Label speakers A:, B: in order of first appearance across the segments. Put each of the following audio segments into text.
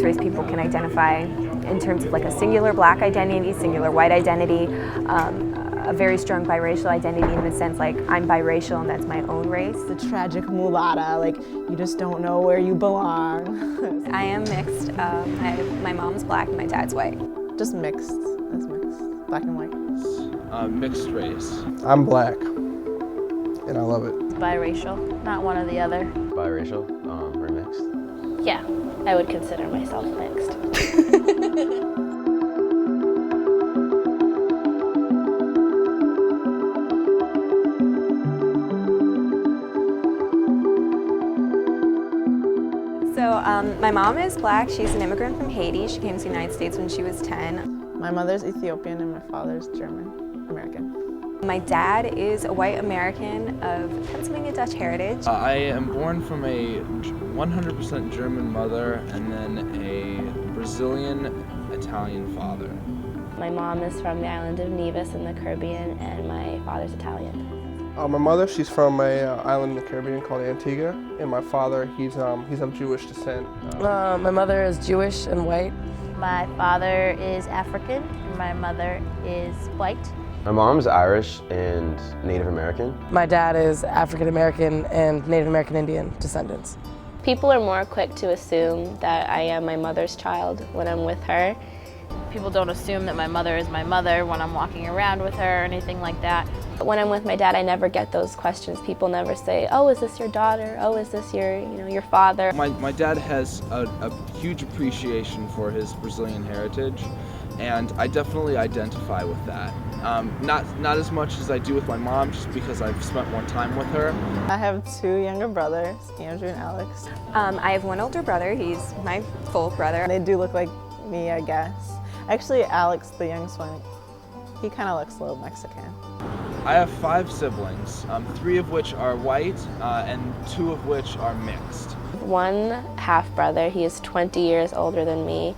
A: mixed race people can identify in terms of like a singular black identity, singular white identity, a very strong biracial identity in the sense like I'm biracial and that's my own race.
B: The tragic mulatta, like you just don't know where you belong.
A: I am mixed. My mom's black and my dad's white.
B: Just mixed. That's mixed. Black and white.
C: Mixed race.
D: I'm black, and I love it.
E: Biracial, not one or the other.
F: Biracial, or mixed.
E: Yeah, I would consider myself mixed.
A: My mom is black. She's an immigrant from Haiti. She came to the United States when she was 10.
B: My mother's Ethiopian and my father's German American.
A: My dad is a white American of Pennsylvania Dutch heritage.
C: I am born from a 100% German mother and then a Brazilian Italian father.
E: My mom is from the island of Nevis in the Caribbean, and my father's Italian.
D: My mother, she's from a island in the Caribbean called Antigua, and my father, he's of Jewish descent.
G: My mother is Jewish and white.
H: My father is African, and my mother is white.
F: My mom's Irish and Native American.
G: My dad is African American and Native American Indian descendants.
E: People are more quick to assume that I am my mother's child when I'm with her.
H: People don't assume that my mother is my mother when I'm walking around with her or anything like that.
E: But when I'm with my dad, I never get those questions. People never say, "Oh, is this your daughter? Oh, is this your father?"
C: My dad has a huge appreciation for his Brazilian heritage, and I definitely identify with that. Not as much as I do with my mom, just because I've spent more time with her.
B: I have two younger brothers, Andrew and Alex.
A: I have one older brother. He's my full brother.
B: They do look like me, I guess. Actually, Alex, the youngest one, he kind of looks a little Mexican.
C: I have 5 siblings, 3 of which are white and 2 of which are mixed.
E: One half-brother, he is 20 years older than me.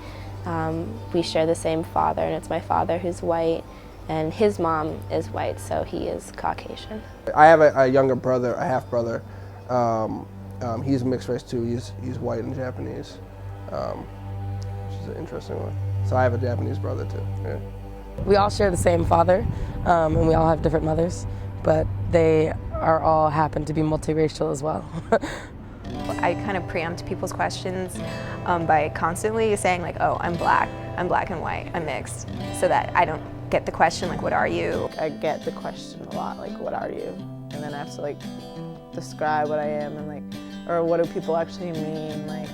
E: We share the same father, and it's my father who's white, and his mom is white, so he is Caucasian.
D: I have a younger brother, a half-brother. He's mixed race too. He's white and Japanese, which is an interesting one. So I have a Japanese brother too. Yeah.
G: We all share the same father, and we all have different mothers, but they all happen to be multiracial as well.
A: I kind of preempt people's questions by constantly saying like, "Oh, I'm black and white, I'm mixed," so that I don't get the question like, "What are you?"
B: I get the question a lot, like, "What are you?" And then I have to like describe what I am and like, or what do people actually mean, like,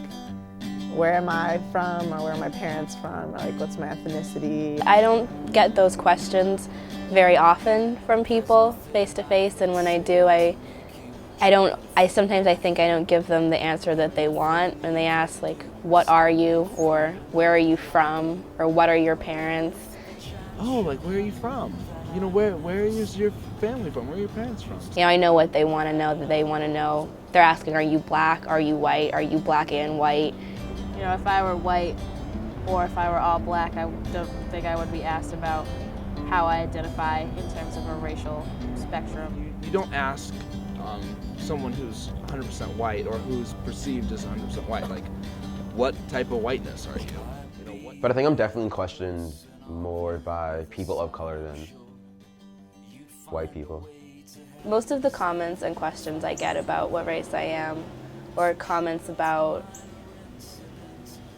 B: where am I from, or where are my parents from, or like what's my ethnicity.
E: I don't get those questions very often from people face to face, and when I do, sometimes I think I don't give them the answer that they want, and they ask like, "What are you?" or "Where are you from?" or "What are your parents?"
C: Oh, like, where are you from? You know, where is your family from? Where are your parents from?
E: You know, I know what they want to know, that they want to know. They're asking, "Are you black? Are you white? Are you black and white?"
H: You know, if I were white or if I were all black, I don't think I would be asked about how I identify in terms of a racial spectrum.
C: You don't ask someone who's 100% white or who's perceived as 100% white, like, what type of whiteness are you?
F: But I think I'm definitely questioned more by people of color than white people.
E: Most of the comments and questions I get about what race I am, or comments about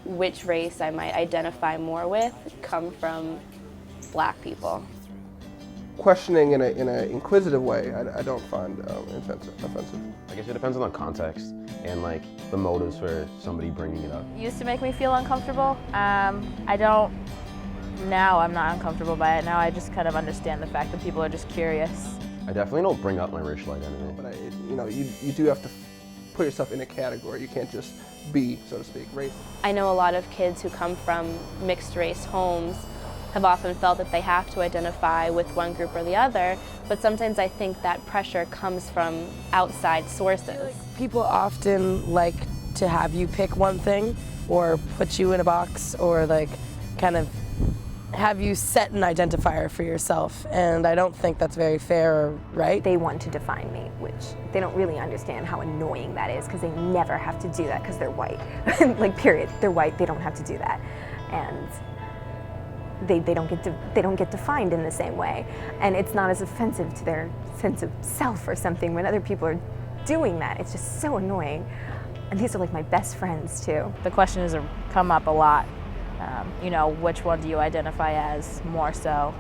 E: which race I might identify more with, come from black people.
D: Questioning in an inquisitive way, I don't find offensive.
F: I guess it depends on the context and like the motives for somebody bringing it up.
H: It used to make me feel uncomfortable. I don't, now I'm not uncomfortable by it. Now I just kind of understand the fact that people are just curious.
F: I definitely don't bring up my racial identity.
D: But you do have to put yourself in a category. You can't just be, so to speak, race.
E: I know a lot of kids who come from mixed race homes have often felt that they have to identify with one group or the other, but sometimes I think that pressure comes from outside sources.
G: People often like to have you pick one thing or put you in a box or like kind of have you set an identifier for yourself, and I don't think that's very fair or right.
A: They want to define me, which they don't really understand how annoying that is because they never have to do that because they're white. Like, period. They're white, they don't have to do that. And they don't get defined in the same way. And it's not as offensive to their sense of self or something when other people are doing that. It's just so annoying. And these are like my best friends too.
H: The question has come up a lot. You know, which one do you identify as more so?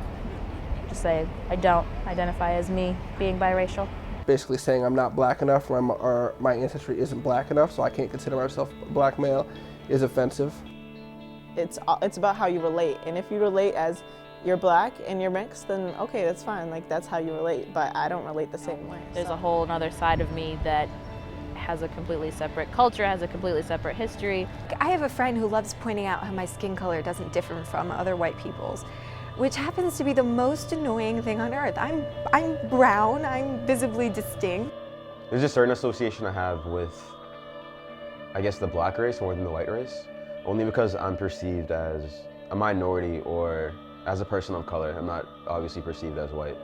H: Just say, I don't identify as me being biracial.
D: Basically saying I'm not black enough or my ancestry isn't black enough, so I can't consider myself a black male, is offensive.
B: It's about how you relate, and if you relate as you're black and you're mixed, then okay, that's fine. Like, that's how you relate, but I don't relate the same way.
H: There's a whole other side of me that has a completely separate culture, has a completely separate history.
A: I have a friend who loves pointing out how my skin color doesn't differ from other white people's, which happens to be the most annoying thing on earth. I'm brown, I'm visibly distinct.
F: There's a certain association I have with, I guess, the black race more than the white race, only because I'm perceived as a minority or as a person of color. I'm not obviously perceived as white.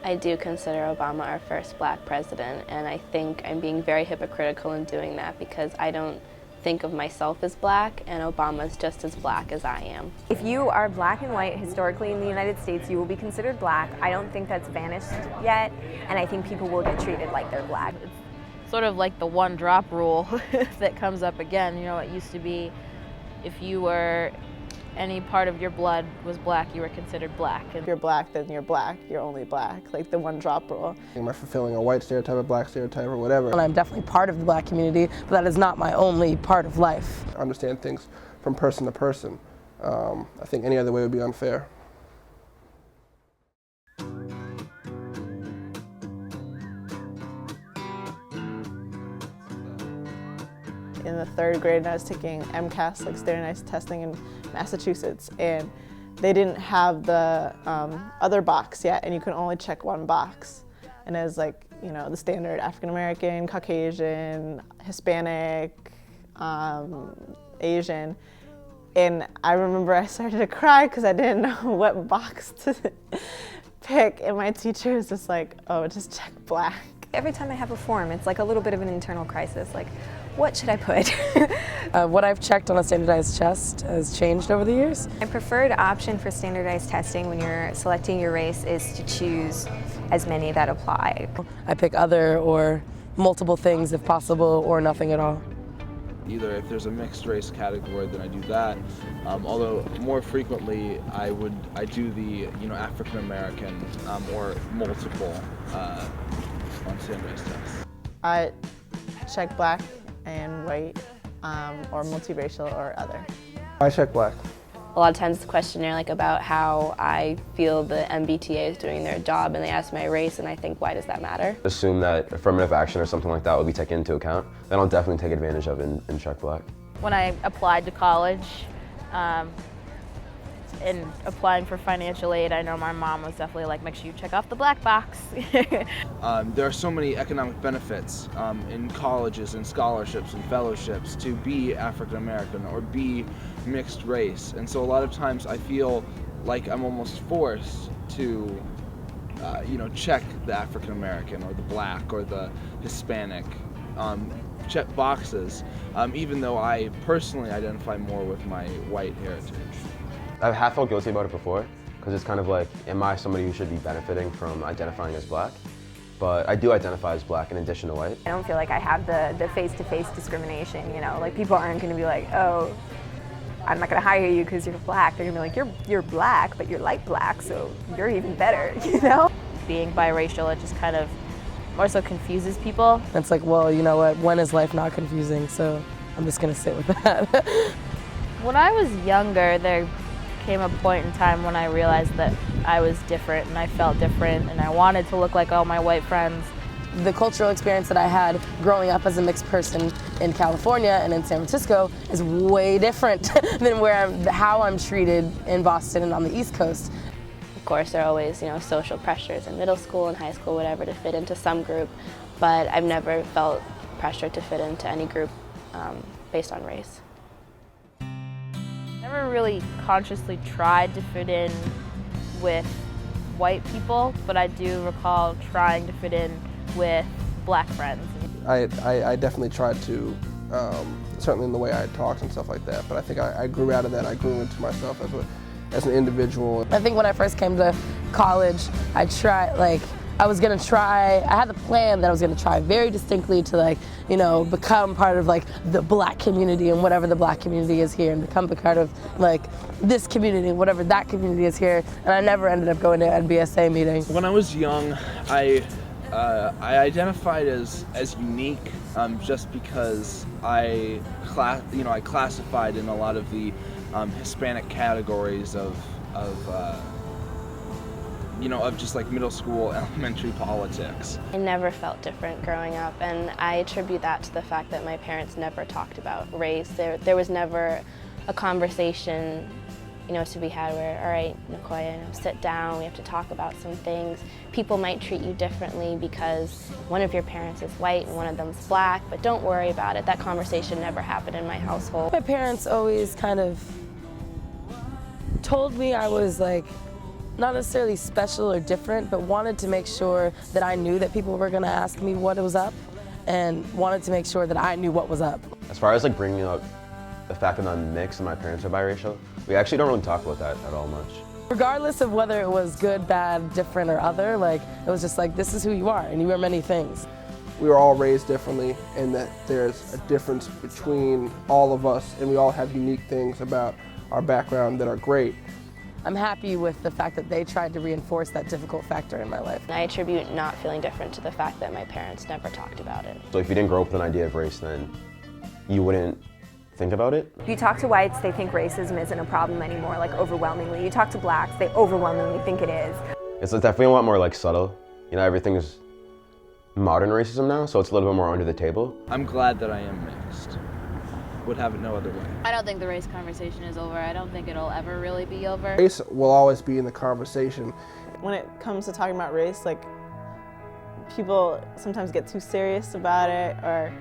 E: I do consider Obama our first black president, and I think I'm being very hypocritical in doing that because I don't think of myself as black, and Obama's just as black as I am.
A: If you are black and white historically in the United States, you will be considered black. I don't think that's vanished yet, and I think people will get treated like they're black.
H: It's sort of like the one drop rule that comes up again. You know, it used to be if you were any part of your blood was black, you were considered black.
B: If you're black, then you're black. You're only black, like the one drop rule.
D: Am I fulfilling a white stereotype, a black stereotype, or whatever?
G: And I'm definitely part of the black community, but that is not my only part of life.
D: Understand things from person to person. I think any other way would be unfair.
B: In the 3rd grade, I was taking MCAS, like standardized testing in Massachusetts, and they didn't have the other box yet, and you could only check one box. And it was like, you know, the standard African American, Caucasian, Hispanic, Asian. And I remember I started to cry because I didn't know what box to pick, and my teacher was just like, oh, just check black.
A: Every time I have a form, it's like a little bit of an internal crisis, like, what should I put?
G: What I've checked on a standardized test has changed over the years.
A: My preferred option for standardized testing when you're selecting your race is to choose as many that apply.
G: I pick other or multiple things if possible, or nothing at all.
C: Either if there's a mixed race category, then I do that. Although more frequently, I do the African American or multiple on standardized tests.
B: I check black and white, or multiracial or other.
D: I check black.
E: A lot of times it's a questionnaire like about how I feel the MBTA is doing their job, and they ask my race, and I think, why does that matter?
F: Assume that affirmative action or something like that will be taken into account, then I'll definitely take advantage of it and check black.
H: When I applied to college, in applying for financial aid, I know my mom was definitely like, make sure you check off the black box.
C: There are so many economic benefits in colleges and scholarships and fellowships to be African American or be mixed race, and so a lot of times I feel like I'm almost forced to check the African American or the black or the Hispanic, check boxes, even though I personally identify more with my white heritage.
F: I've half felt guilty about it before, because it's kind of like, am I somebody who should be benefiting from identifying as black? But I do identify as black in addition to white.
A: I don't feel like I have the face-to-face discrimination, like people aren't gonna be like, oh, I'm not gonna hire you because you're black. They're gonna be like, you're black, but you're light black, so you're even better,
H: Being biracial, it just kind of more so confuses people.
G: It's like, well, you know what, when is life not confusing? So I'm just gonna sit with that.
H: When I was younger, there came a point in time when I realized that I was different and I felt different and I wanted to look like all my white friends.
G: The cultural experience that I had growing up as a mixed person in California and in San Francisco is way different than how I'm treated in Boston and on the East Coast.
E: Of course, there are always, social pressures in middle school and high school, whatever, to fit into some group, but I've never felt pressure to fit into any group based on race.
H: Never
E: never really consciously tried to fit in with white people, but I do recall trying to fit in with black friends.
D: I definitely tried to, certainly in the way I talked and stuff like that, but I think I grew out of that. I grew into myself as an individual.
G: I think when I first came to college, I had the plan that I was gonna try very distinctly to become part of the black community and whatever the black community is here, and become part of this community and whatever that community is here. And I never ended up going to NBSA meetings.
C: When I was young, I identified as unique just because I classified in a lot of the Hispanic categories of just like middle school, elementary politics.
E: I never felt different growing up, and I attribute that to the fact that my parents never talked about race. There was never a conversation, to be had where, all right, Nicoya, sit down, we have to talk about some things. People might treat you differently because one of your parents is white and one of them's black, but don't worry about it. That conversation never happened in my household.
G: My parents always kind of told me I was not necessarily special or different, but wanted to make sure that I knew that people were gonna ask me what was up, and wanted to make sure that I knew what was up.
F: As far as bringing up the fact that I'm mixed and my parents are biracial, we actually don't really talk about that at all much.
G: Regardless of whether it was good, bad, different, or other, it was just this is who you are, and you are many things.
D: We were all raised differently, and that there's a difference between all of us, and we all have unique things about our background that are great.
G: I'm happy with the fact that they tried to reinforce that difficult factor in my life.
E: I attribute not feeling different to the fact that my parents never talked about it.
F: So if you didn't grow up with an idea of race, then you wouldn't think about it?
A: If you talk to whites, they think racism isn't a problem anymore, overwhelmingly. You talk to blacks, they overwhelmingly think it is.
F: It's definitely a lot more subtle. Everything's modern racism now, so it's a little bit more under the table.
C: I'm glad that I am mixed. Would have it no other way.
H: I don't think the race conversation is over. I don't think it'll ever really be over.
D: Race will always be in the conversation.
B: When it comes to talking about race, people sometimes get too serious about it, or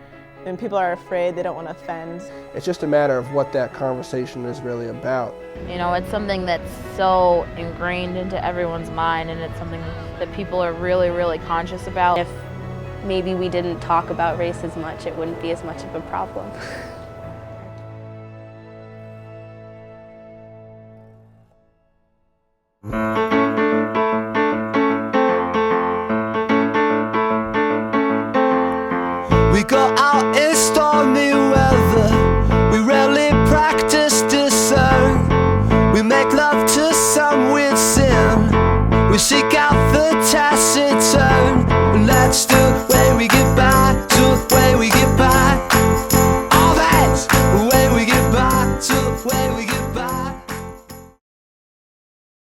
B: when people are afraid, they don't want to offend.
D: It's just a matter of what that conversation is really about.
H: It's something that's so ingrained into everyone's mind, and it's something that people are really, really conscious about.
E: If maybe we didn't talk about race as much, it wouldn't be as much of a problem.
I: We go